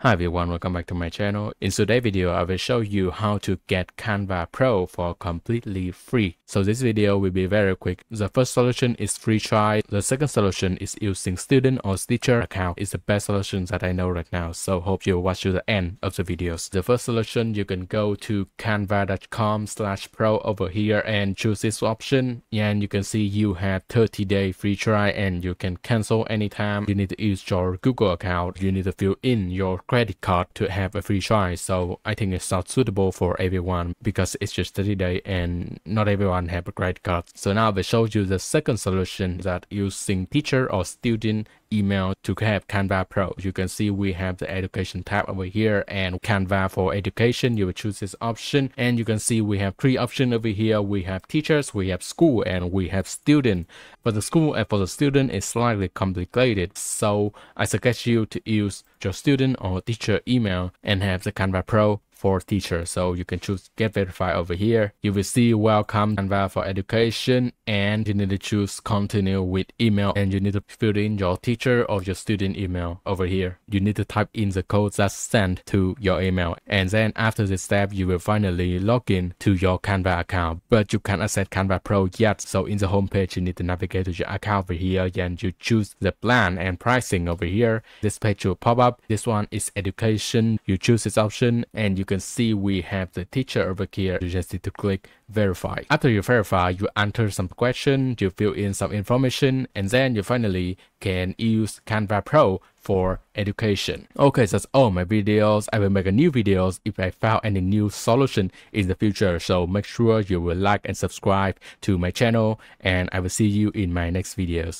Hi everyone, welcome back to my channel. In today's video, I will show you how to get Canva Pro for completely free. So this video will be very quick. The first solution is free trial. The second solution is using student or teacher account. It's the best solution that I know right now. So hope you watch to the end of the videos. The first solution, you can go to canva.com/pro over here and choose this option. And you can see you have 30-day free trial and you can cancel anytime. You need to use your Google account. You need to fill in your credit card to have a free trial. So I think it's not suitable for everyone because it's just 30 days and not everyone have a credit card. So now I will show you the second solution, that using teacher or student email to have Canva Pro. You can see we have the education tab over here and Canva for education. You will choose this option and you can see we have three options over here. We have teachers, we have school, and we have student. For the school and for the student is slightly complicated. So I suggest you to use your student or teacher email and have the Canva Pro for teacher. So you can choose get verified over here. You will see welcome Canva for education and you need to choose continue with email and you need to fill in your teacher or your student email over here. You need to type in the code that's sent to your email, and then after this step you will finally log in to your Canva account, but you can't access Canva Pro yet. So in the home page you need to navigate to your account over here and you choose the plan and pricing over here. This page will pop up. This one is education. You choose this option and you can see we have the teacher over here. You just need to click verify. After you verify, you enter some questions, you fill in some information, and then you finally can use Canva Pro for education. Okay, that's all my videos. I will make a new videos if I found any new solution in the future. So make sure you will like and subscribe to my channel, and I will see you in my next videos.